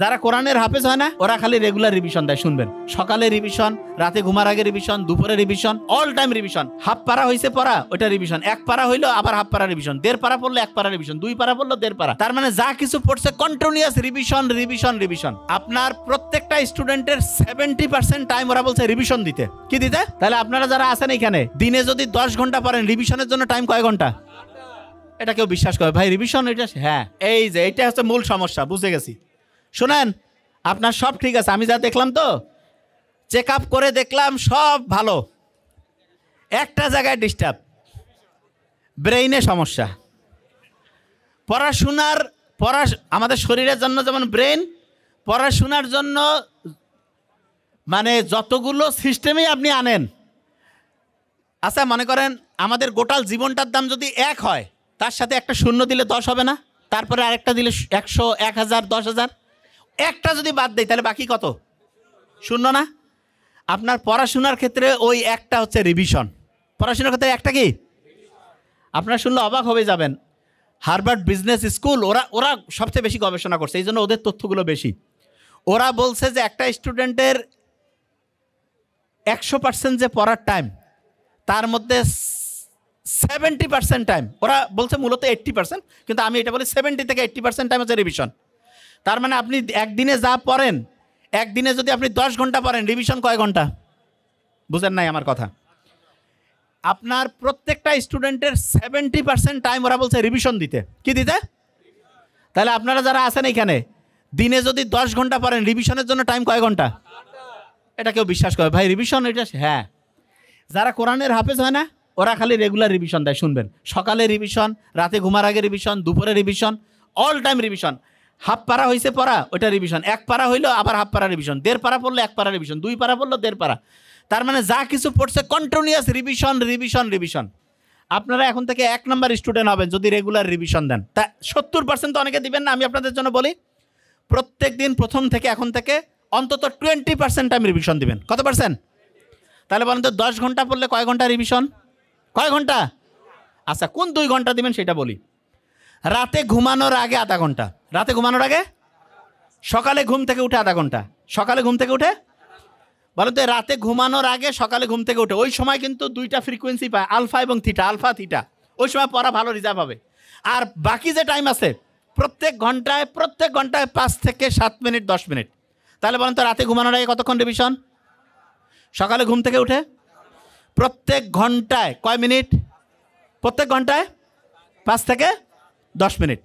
যারা কোরআনের হাফেজ হয় না ওরা খালি রেগুলার রিভিশন দেয়, শুনবেন। সকালে রিভিশন, রাতে ঘুমার আগে রিভিশন, দুপুরে revision, all time revision. Half পারা হয়েছে পড়া, ওটা রিভিশন। এক পারা হইলো আবার হাফ পারা রিভিশন। 1.5 পারা পড়লো 1 পারা রিভিশন, 2 পারা পড়লো 1.5 পারা। তার মানে যা কিছু পড়ছে কন্টিনিউয়াস রিভিশন রিভিশন রিভিশন। আপনার প্রত্যেকটা স্টুডেন্টের 70% টাইম ওরা বলছে রিভিশন দিতে। কি দিতে? তাহলে আপনারা যারা আছেন এখানে দিনে যদি 10 ঘন্টা পড়েন, রিভিশনের জন্য টাইম কয় ঘন্টা? এটা কেউ বিশ্বাস করে ভাই রিভিশন? এটা হ্যাঁ, এই যে এটা হচ্ছে মূল সমস্যা, বুঝে গেছি। শুনেন, আপনার সব ঠিক আছে, আমি যা দেখলাম তো চেক আপ করে দেখলাম সব ভালো, একটা জায়গায় ডিস্টার্ব, ব্রেইনে সমস্যা। আমাদের শরীরের জন্য যেমন ব্রেন, পড়াশোনার জন্য মানে যতগুলো সিস্টেমই আপনি আনেন। আচ্ছা মনে করেন আমাদের গোটাল জীবনটার দাম যদি 1 হয়, তার সাথে একটা শূন্য দিলে 10 হবে না? তারপরে আরেকটা দিলে 100, 1000, 10,000। একটা যদি বাদ দেয় তাহলে বাকি কত? শূন্য না? আপনার পড়াশোনার ক্ষেত্রে ওই একটা হচ্ছে রিভিশন। পড়াশোনার ক্ষেত্রে একটা কি? আপনারা শুনলে অবাক হয়ে যাবেন, হার্ভার্ড বিজনেস স্কুল ওরা সবচেয়ে বেশি গবেষণা করছে, এই জন্য ওদের তথ্যগুলো বেশি। ওরা বলছে যে একটা স্টুডেন্টের 100% যে পড়ার টাইম, তার মধ্যে 70% টাইম, ওরা বলছে মূলত 80%, কিন্তু আমি এটা বলি 70 থেকে 80% টাইম হচ্ছে রিভিশন। তার মানে আপনি একদিনে যা পড়েন, একদিনে যদি আপনি 10 ঘন্টা পড়েন, রিভিশন কয় ঘন্টা? বুঝেন নাই আমার কথা? আপনার প্রত্যেকটা স্টুডেন্টের 70% টাইম ওরা বলছে রিভিশন দিতে। কি দিতে? তাহলে আপনারা যারা আছেন এখানে দিনে যদি 10 ঘন্টা পড়েন, রিভিশনের জন্য টাইম কয় ঘন্টা? এটা কেউ বিশ্বাস করে ভাই রিভিশন? এটা হ্যাঁ, যারা কোরআনের হাফেজ হয় না ওরা খালি রেগুলার রিভিশন দেয়, শুনবেন। সকালে রিভিশন, রাতে ঘুমার আগে রিভিশন, দুপুরে revision, all time revision. Half পারা হয়েছে পড়া, ওটা রিভিশন। 1 পারা হইলো আবার হাফ পারা রিভিশন। 1.5 পারা পড়লো 1 পারা রিভিশন, 2 পারা পড়লো 1.5 পারা। তার মানে যা কিছু পড়ছে কন্টিনিউয়াস রিভিশন রিভিশন রিভিশন। আপনারা এখন থেকে 1 নম্বর স্টুডেন্ট হবেন যদি রেগুলার রিভিশন দেন। তা 70% তো অনেকে দিবেন না, আমি আপনাদের জন্য বলি প্রত্যেক দিন প্রথম থেকে এখন থেকে অন্তত 20% টাইম রিভিশন দিবেন। কত পার্সেন্ট? তাহলে বলেন তো 10 ঘন্টা পড়লে কয় ঘন্টা রিভিশন? কয় ঘন্টা? আচ্ছা কোন 2 ঘন্টা দিবেন সেটা বলি। রাতে ঘুমানোর আগে আধা ঘন্টা, রাতে ঘুমানোর আগে। সকালে ঘুম থেকে উঠে আধা ঘন্টা, সকালে ঘুম থেকে উঠে। বলেন তো রাতে ঘুমানোর আগে সকালে ঘুম থেকে উঠে, ওই সময় কিন্তু 2টা ফ্রিকোয়েন্সি পায়, আলফা এবং থিটা, আলফা থিটা। ওই সময় পড়া ভালো রিজার্ভ হবে। আর বাকি যে টাইম আছে প্রত্যেক ঘন্টায় 5 থেকে 7 মিনিট 10 মিনিট। তাহলে বলেন তো রাতে ঘুমানোর আগে কতক্ষণ রিভিশন? সকালে ঘুম থেকে উঠে প্রত্যেক ঘন্টায় কয় মিনিট? প্রত্যেক ঘন্টায় 5 থেকে 10 মিনিট।